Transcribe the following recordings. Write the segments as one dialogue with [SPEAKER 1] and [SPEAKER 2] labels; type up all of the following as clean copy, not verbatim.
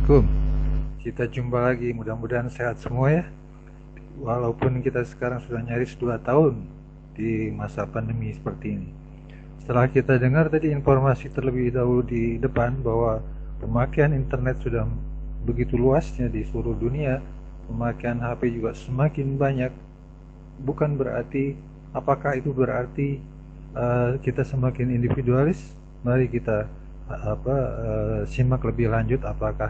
[SPEAKER 1] Assalamualaikum. Kita jumpa lagi, mudah-mudahan sehat semua ya. Walaupun kita sekarang sudah nyaris 2 tahun di masa pandemi seperti ini. Setelah kita dengar tadi informasi terlebih dahulu di depan bahwa pemakaian internet sudah begitu luasnya di seluruh dunia, pemakaian HP juga semakin banyak, bukan berarti, apakah itu berarti kita semakin individualis? Mari kita simak lebih lanjut apakah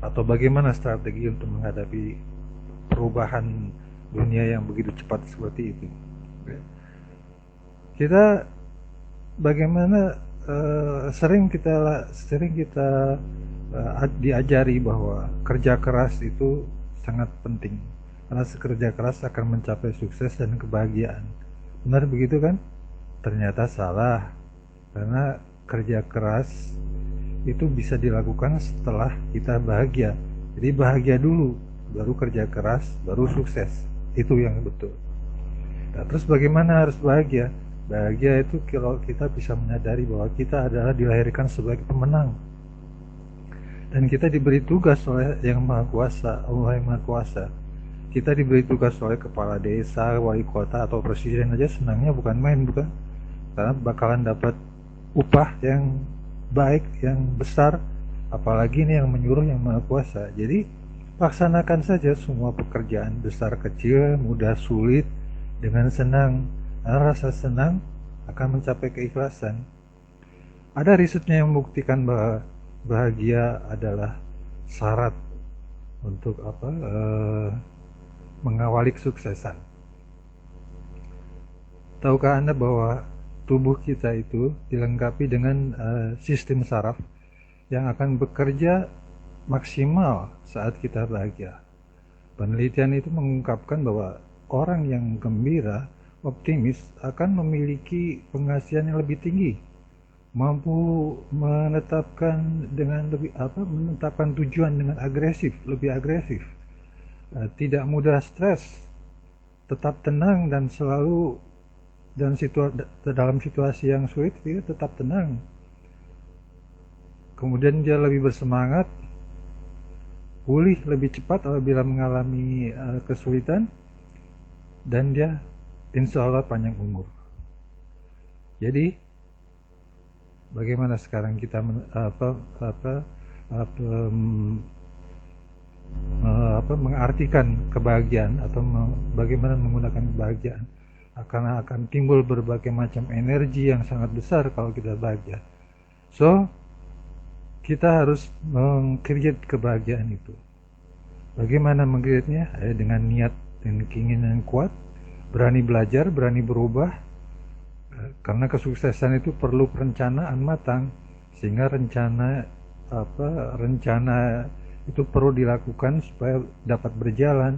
[SPEAKER 1] atau bagaimana strategi untuk menghadapi perubahan dunia yang begitu cepat seperti itu. Kita bagaimana sering kita diajari bahwa kerja keras itu sangat penting, karena kerja keras akan mencapai sukses dan kebahagiaan. Benar begitu kan? Ternyata salah, karena kerja keras itu bisa dilakukan setelah kita bahagia. Jadi bahagia dulu, baru kerja keras, baru sukses. Itu yang betul. Nah, terus bagaimana harus bahagia? Bahagia itu kalau kita bisa menyadari bahwa kita adalah dilahirkan sebagai pemenang. Dan kita diberi tugas oleh Yang Maha Kuasa, Allah Yang Maha Kuasa. Kita diberi tugas oleh kepala desa, wali kota, atau presiden aja senangnya bukan main, bukan? Karena bakalan dapat upah yang baik, yang besar, apalagi ini yang menyuruh Yang Maha Kuasa. Jadi laksanakan saja semua pekerjaan besar kecil, mudah sulit dengan senang. Rasa senang akan mencapai keikhlasan. Ada risetnya yang membuktikan bahwa bahagia adalah syarat untuk mengawali kesuksesan. Tahukah Anda bahwa tubuh kita itu dilengkapi dengan sistem saraf yang akan bekerja maksimal saat kita bahagia. Penelitian itu mengungkapkan bahwa orang yang gembira, optimis, akan memiliki penghasilan yang lebih tinggi, mampu menetapkan menetapkan tujuan dengan lebih agresif, tidak mudah stres, tetap tenang dan selalu dalam situasi yang sulit dia tetap tenang. Kemudian dia lebih bersemangat, pulih lebih cepat apabila mengalami kesulitan, dan dia insya Allah panjang umur. Jadi bagaimana sekarang kita mengartikan kebahagiaan, atau bagaimana menggunakan kebahagiaan? Karena akan timbul berbagai macam energi yang sangat besar kalau kita bahagia. So, kita harus meng-create kebahagiaan itu. Bagaimana meng-create-nya? Dengan niat dan keinginan yang kuat, berani belajar, berani berubah. Karena kesuksesan itu perlu perencanaan matang, sehingga rencana itu perlu dilakukan supaya dapat berjalan.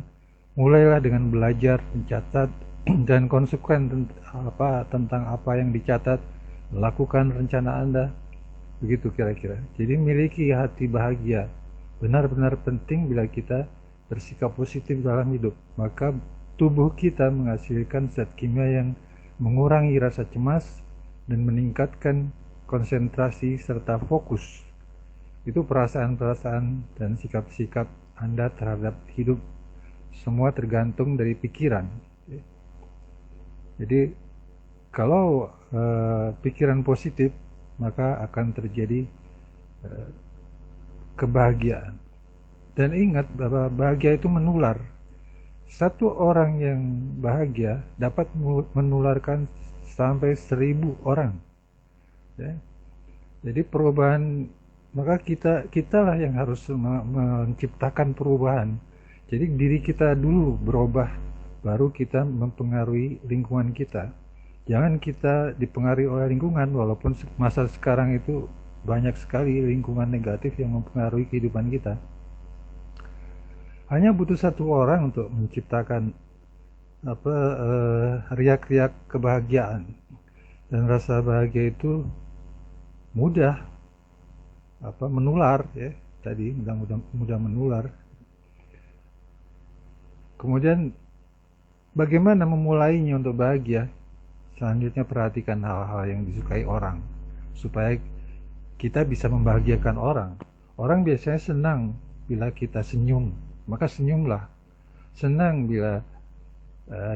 [SPEAKER 1] Mulailah dengan belajar, mencatat, dan konsekuen tentang apa yang dicatat, lakukan rencana Anda. Begitu kira-kira. Jadi miliki hati bahagia benar-benar penting. Bila kita bersikap positif dalam hidup, maka tubuh kita menghasilkan zat kimia yang mengurangi rasa cemas dan meningkatkan konsentrasi serta fokus. Itu perasaan-perasaan dan sikap-sikap Anda terhadap hidup. Semua tergantung dari pikiran. Jadi kalau pikiran positif, maka akan terjadi kebahagiaan. Dan ingat bahwa bahagia itu menular. Satu orang yang bahagia dapat menularkan sampai 1000 orang. Ya. Jadi perubahan, maka kitalah yang harus menciptakan perubahan. Jadi diri kita dulu berubah, baru kita mempengaruhi lingkungan kita. Jangan kita dipengaruhi oleh lingkungan, walaupun masa sekarang itu banyak sekali lingkungan negatif yang mempengaruhi kehidupan kita. Hanya butuh satu orang untuk menciptakan riak-riak kebahagiaan, dan rasa bahagia itu mudah menular, ya. Tadi mudah menular. Kemudian bagaimana memulainya untuk bahagia? Selanjutnya perhatikan hal-hal yang disukai orang, supaya kita bisa membahagiakan orang. Orang biasanya senang bila kita senyum, maka senyumlah. Senang bila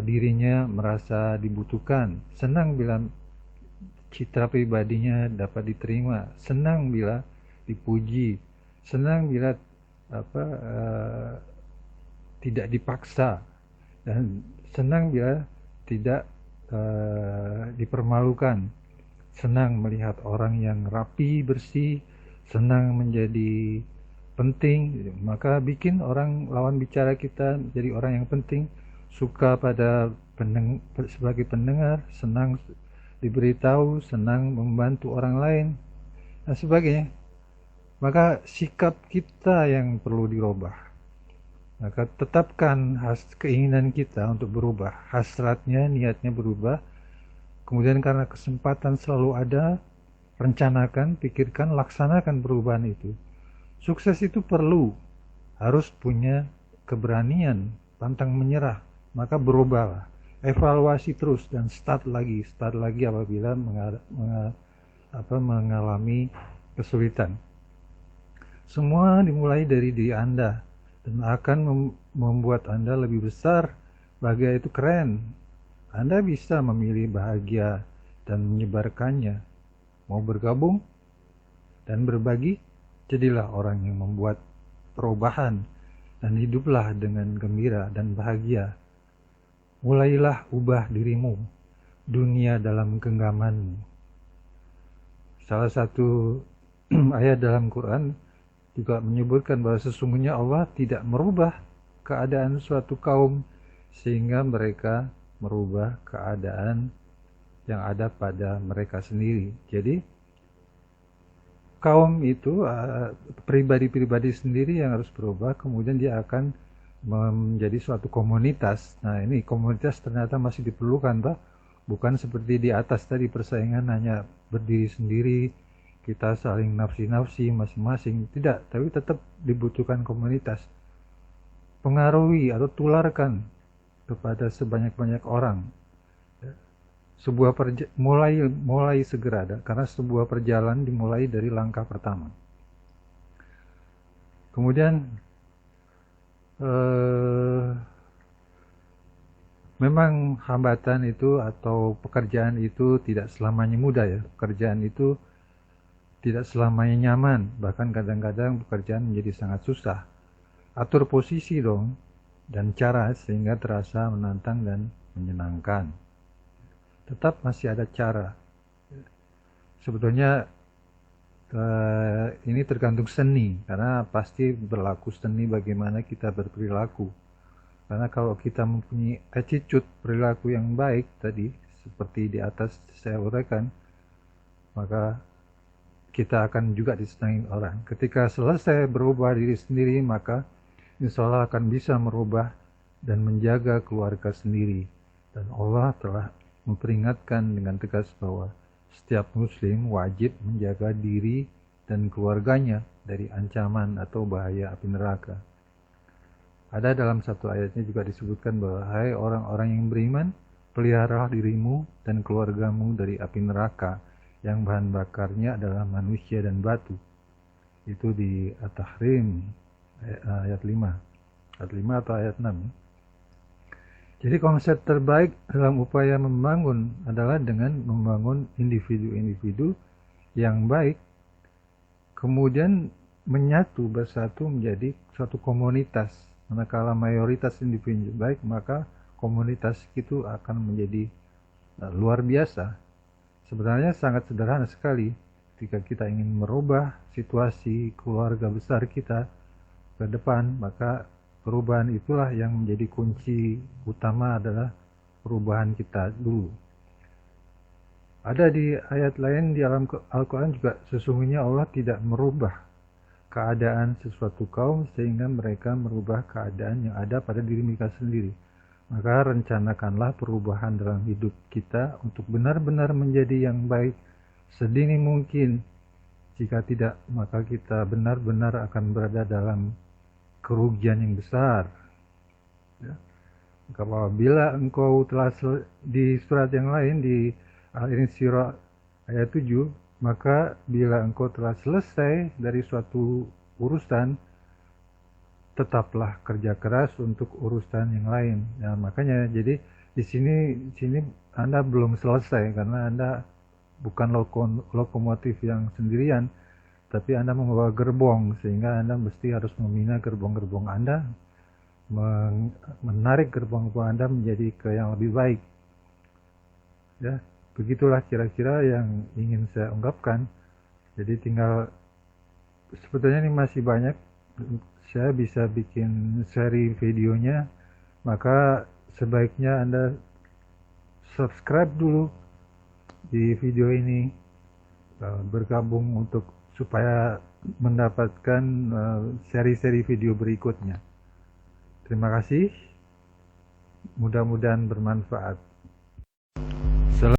[SPEAKER 1] dirinya merasa dibutuhkan, senang bila citra pribadinya dapat diterima, senang bila dipuji, senang bila tidak dipaksa, dan senang bila tidak dipermalukan, senang melihat orang yang rapi, bersih, senang menjadi penting, maka bikin orang lawan bicara kita jadi orang yang penting, suka pada sebagai pendengar, senang diberitahu, senang membantu orang lain, dan sebagainya. Maka sikap kita yang perlu dirubah. Maka tetapkan keinginan kita untuk berubah, hasratnya, niatnya berubah. Kemudian karena kesempatan selalu ada, rencanakan, pikirkan, laksanakan perubahan itu. Sukses itu harus punya keberanian, pantang menyerah. Maka berubahlah, evaluasi terus, dan start lagi apabila mengalami kesulitan. Semua dimulai dari diri Anda dan akan membuat Anda lebih besar. Bahagia itu keren. Anda bisa memilih bahagia dan menyebarkannya. Mau bergabung dan berbagi? Jadilah orang yang membuat perubahan dan hiduplah dengan gembira dan bahagia. Mulailah ubah dirimu, dunia dalam genggamanmu. Salah satu ayat dalam Quran juga menyebutkan bahwa sesungguhnya Allah tidak merubah keadaan suatu kaum sehingga mereka merubah keadaan yang ada pada mereka sendiri. Jadi kaum itu pribadi-pribadi sendiri yang harus berubah, kemudian dia akan menjadi suatu komunitas. Nah, ini komunitas ternyata masih diperlukan, Pak. Bukan seperti di atas tadi persaingan hanya berdiri sendiri, kita saling nafsi-nafsi masing-masing. Tidak, tapi tetap dibutuhkan komunitas. Pengaruhi atau tularkan kepada sebanyak-banyak orang. Sebuah mulai segera ada, karena sebuah perjalanan dimulai dari langkah pertama. Kemudian memang hambatan itu atau pekerjaan itu tidak selamanya mudah ya. Pekerjaan itu tidak selamanya nyaman, bahkan kadang-kadang pekerjaan menjadi sangat susah. Atur posisi dong dan cara sehingga terasa menantang dan menyenangkan. Tetap masih ada cara. Sebetulnya ini tergantung seni, karena pasti berlaku seni bagaimana kita berperilaku. Karena kalau kita mempunyai attitude perilaku yang baik tadi, seperti di atas saya uraikan, maka kita akan juga disenangi orang. Ketika selesai berubah diri sendiri, maka insya Allah akan bisa merubah dan menjaga keluarga sendiri. Dan Allah telah memperingatkan dengan tegas bahwa setiap muslim wajib menjaga diri dan keluarganya dari ancaman atau bahaya api neraka. Ada dalam satu ayatnya juga disebutkan bahwa hai orang-orang yang beriman, peliharalah dirimu dan keluargamu dari api neraka yang bahan bakarnya adalah manusia dan batu. Itu di At-Tahrim ayat 5. Ayat 5 atau ayat 6. Jadi konsep terbaik dalam upaya membangun adalah dengan membangun individu-individu yang baik, kemudian menyatu bersatu menjadi suatu komunitas. Manakala mayoritas individu baik, maka komunitas itu akan menjadi luar biasa. Sebenarnya sangat sederhana sekali. Ketika kita ingin merubah situasi keluarga besar kita ke depan, maka perubahan itulah yang menjadi kunci utama, adalah perubahan kita dulu. Ada di ayat lain di dalam Al-Quran juga, sesungguhnya Allah tidak merubah keadaan sesuatu kaum sehingga mereka merubah keadaan yang ada pada diri mereka sendiri. Maka rencanakanlah perubahan dalam hidup kita untuk benar-benar menjadi yang baik sedini mungkin. Jika tidak, maka kita benar-benar akan berada dalam kerugian yang besar. Ya. Apabila engkau telah di surat yang lain di Al-Insyirah ayat 7, maka bila engkau telah selesai dari suatu urusan, tetaplah kerja keras untuk urusan yang lain. Ya, makanya jadi di sini Anda belum selesai karena Anda bukan lokomotif yang sendirian, tapi Anda membawa gerbong, sehingga Anda mesti harus membina gerbong-gerbong Anda, menarik gerbong-gerbong Anda menjadi ke yang lebih baik. Ya, begitulah kira-kira yang ingin saya ungkapkan. Jadi tinggal, sebetulnya ini masih banyak, saya bisa bikin seri videonya, maka sebaiknya Anda subscribe dulu di video ini, bergabung untuk supaya mendapatkan seri-seri video berikutnya. Terima kasih, mudah-mudahan bermanfaat.